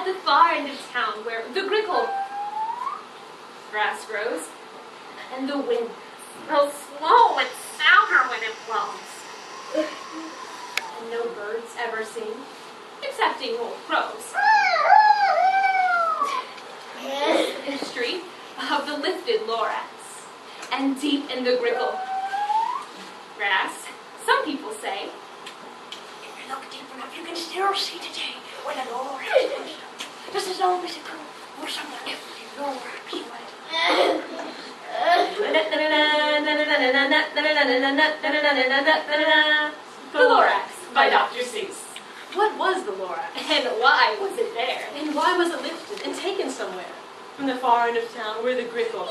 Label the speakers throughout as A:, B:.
A: at the far end of town where the grickle grass grows and the wind blows slow and sounder when it blows. And no birds ever sing, excepting old crows. This is the history of the lifted Lorax, and deep in the grickle grass, some people say,
B: if you look deep enough, you can still see today where the Lorax was. Just as long as it grew for some lifted Lorax went.
A: The Lorax by Dr. Seuss.
C: What was the Lorax?
A: And why was it there?
C: And why was it lifted and taken somewhere? From the far end of town where the grickle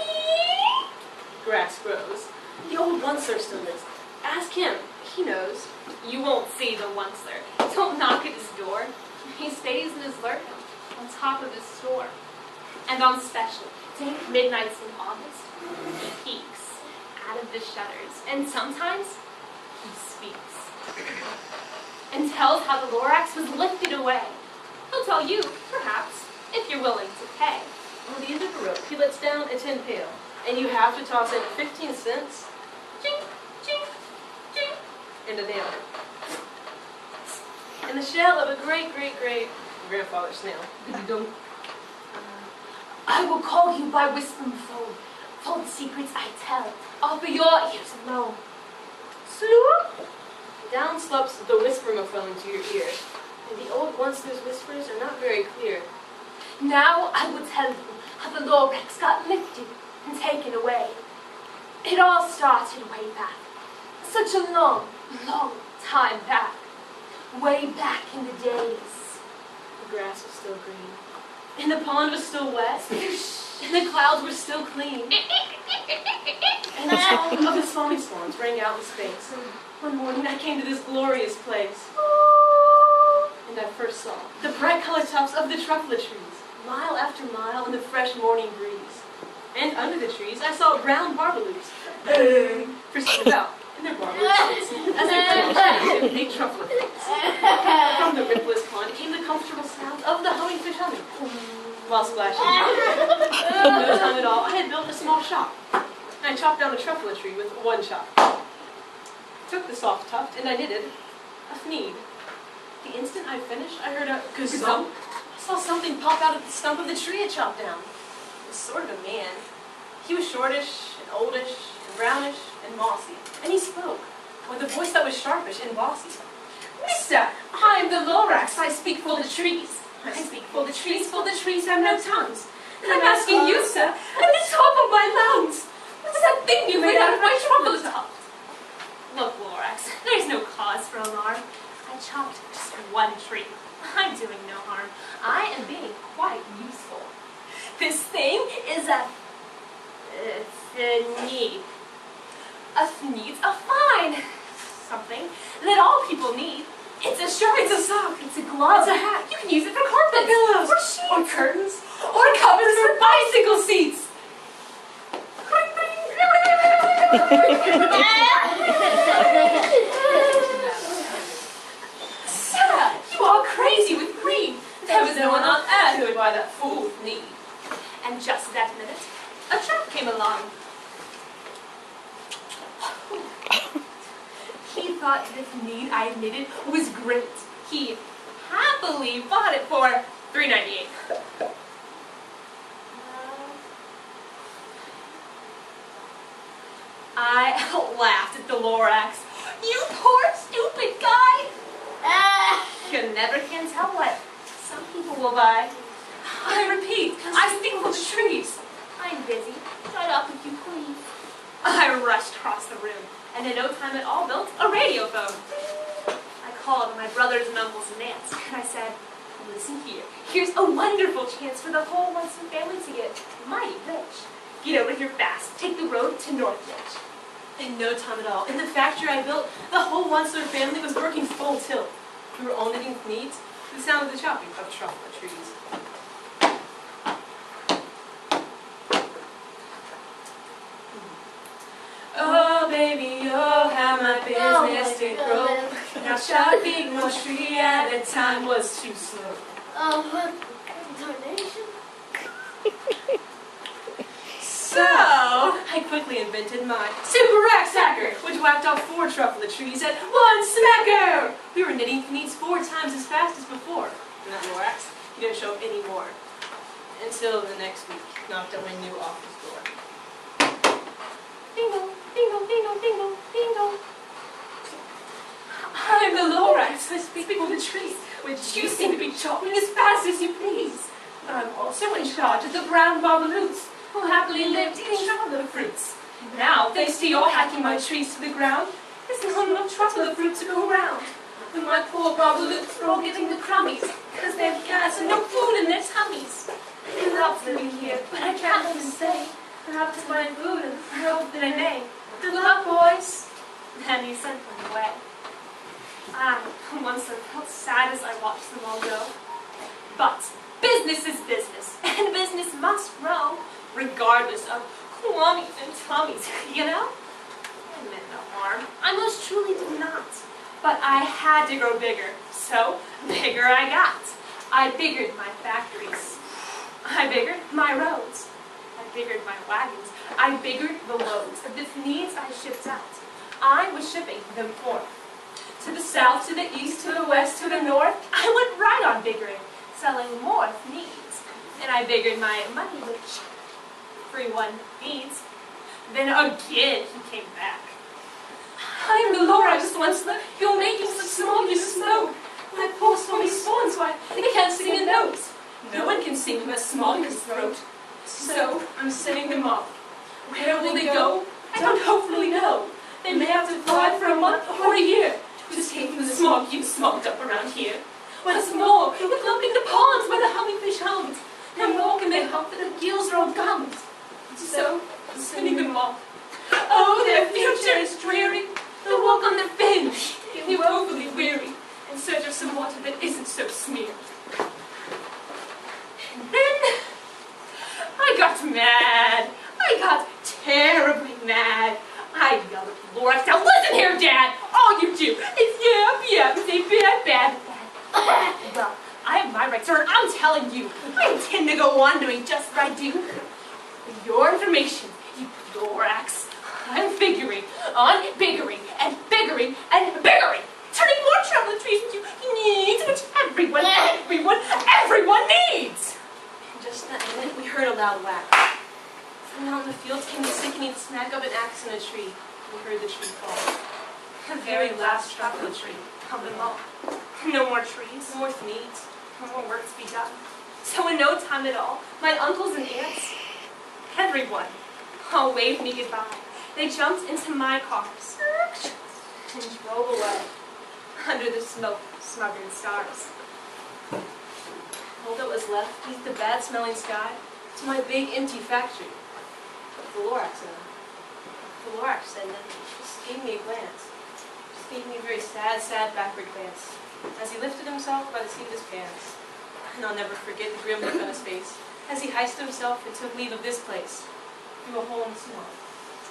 C: grass grows. The old Onceler still lives. Ask him. He knows.
A: You won't see the Onceler. Don't knock at his door. He stays in his lurk on top of his store. And on special dank midnights in August, he peeks out of the shutters, and sometimes he speaks and tells how the Lorax was lifted away. He'll tell you, perhaps, if you're willing to pay.
C: On the end of a rope, he lets down a tin pail, and you have to toss in 15 cents,
A: Ching, ching, ching.
C: and a nail. And the shell of a great-great-great-grandfather snail.
A: I will call you by whispering phone. Full secrets I tell, all for your ears alone. Sloop!
C: Down slumps the whisperophone to your ear, and the old Onceler's whispers are not very clear.
A: Now I will tell you how the Lorax got lifted and taken away. It all started way back, such a long, long time back. Way back in the days.
C: The grass was still green, and the pond was still wet, and the clouds were still clean. And the song of the swanny swans rang out in space. And one morning I came to this glorious place, and I first saw the bright colored tops of the truffle trees, mile after mile in the fresh morning breeze. And under the trees I saw brown barbaloos, frisking about in their barbaloos as they played and ate truffle things. From the ripless pond came the comfortable sounds of the humming fish humming, while splashing. In no time at all, I had built a small shop. I chopped down a truffle tree with one chop. Took the soft tuft and I knitted a fneed. The instant I finished, I heard a gazump. I saw something pop out of the stump of the tree I chopped down. It was sort of a man. He was shortish and oldish and brownish and mossy. And he spoke with a voice that was sharpish and bossy.
A: Mister, I'm the Lorax, I speak for the trees. I speak for the trees have no tongues. And I'm asking you, sir, at the top of my lungs, what's that thing you made out of my truffle tuft? Look, Lorax, there's no cause for alarm. I chopped just one tree. I'm doing no harm. I am being quite useful. This thing is a need. A needs a fine something that all people need. It's a shirt, it's a sock, it's a glove, it's a hat. You can use it for carpets,
C: pillows,
A: or sheets,
C: or curtains,
A: or covers for bicycle seats. Sarah, you are crazy with greed. There was no one on earth who would buy that fool with need. And just that minute, a tramp came along. He thought this need I knitted was great. He happily bought it for $3.98. I laughed at the Lorax. You poor stupid guy! You never can tell what some people will buy. I repeat, I speak for the trees. I'm busy. Shut up if you please. I rushed across the room, and in no time at all built a radio phone. I called my brothers and uncles and aunts, and I said, listen here, here's a wonderful chance for the whole Munson family to get mighty rich. Get over here fast, take the road to Northridge.
C: In no time at all, in the factory I built, the whole Onceler family was working full tilt. We were all knitting needs to the sound of the chopping of truffle trees. Oh baby, oh how my business did grow. Now chopping one tree at a time was too slow.
B: Donation?
C: So, I quickly invented my super hacker, which whacked off 4 truffle trees at 1 smacker. We were knitting needs 4 times as fast as before. And that Lorax, he didn't show up anymore. Until the next week, knocked on my new office door. Dingle, dingle, dingle, dingle, dingle. I'm the Lorax, I speak for the trees, which you seem to be chopping as fast as you please. But I'm also in charge of the brown barbaloons, who happily lived eating truffle fruits. Now, thanks to your hacking my trees to the ground, there's not enough truffle fruit to go around. And my poor barbaloons are all getting the crummies, because they have gas and no food in their tummies. I love living here, but I can't live and stay. I have to find food and hope that I may. Good luck, boys. And he sent them away. Once I felt sad as I watched them all go. But business is business, and business must grow, regardless of Kwammies and Tommies, you know? I meant no harm. I most truly did not. But I had to grow bigger, so bigger I got. I biggered my factories. I biggered my roads. I biggered my wagons. I biggered the loads of the needs I shipped out. I was shipping them forth. To the south, to the east, to the west, to the north. I went right on biggering, selling more needs. And I biggered my money, which everyone needs. Then again he came back. I am the Lorax once left. You're making such small you smoke. My poor stormy swans, why, they can't sing a note. No one can sing with a small in his throat. So I'm sending them off. Where will they go? I don't hopefully know. They may have to fly for a month or a year to escape from the smog you've smogged up around here. What's more, we're clumping the ponds where the hummingfish hums. No more can they hop, for the gills are all gummed. So I'm sending them off. Oh, their future is dreary. They'll walk on their fins, feeling woefully weary, in search of some water that isn't so smeared. And then I got mad. I got terribly mad. I yelled at Lorax. Now listen here, Dad. All you do is yap, say bad, bad, bad. Well, I have my rights, sir, and I'm telling you, I intend to go on doing just what I do. For your information, you Lorax, I'm figuring on biggering and biggering and biggering, turning more truffle trees into needs, which everyone needs. And just that minute, we heard a loud whack. From out in the fields came the sickening smack of an axe in a tree. We heard the tree fall. The very last truffle tree. Come them all. No more trees, no more needs, no more work to be done. So in no time at all, my uncles and aunts, everyone, all waved me goodbye. They jumped into my cars and drove away under the smoke, smothered stars. All that was left beneath the bad-smelling sky to my big, empty factory. The Lorax said nothing. Just gave me a glance. Just gave me a very sad, backward glance as he lifted himself by the seat of his pants. And I'll never forget the grim look on his face as he heisted himself and took leave of this place through a hole in the snow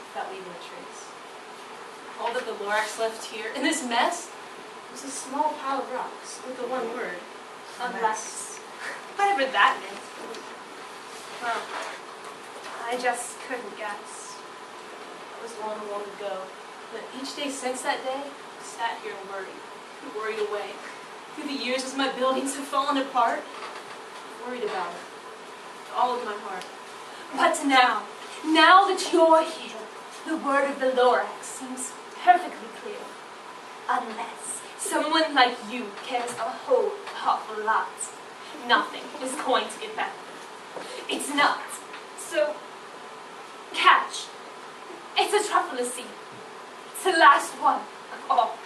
C: without leaving a trace. All that the Lorax left here in this mess was a small pile of rocks with the one word, unless. Whatever that meant. Well, I just couldn't guess. It was long, long ago. But each day since that day, I sat here and worried away. Through the years as my buildings have fallen apart, I worried about it. With all of my heart. But now that you're here, the word of the Lorax seems perfectly clear. Unless someone like you cares a whole awful lot, nothing is going to get better. It's not. So, catch. It's a truffle seed. It's the last one of all.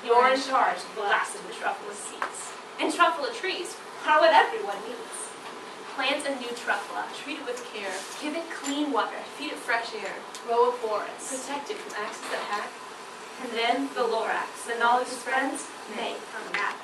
C: You're in charge of the last of the truffle seeds. And truffle trees are what everyone needs. Plant a new truffle, treat it with care, give it clean water, feed it fresh air, grow a forest, protect it from axes that hack, and then the Lorax and all his friends may come back.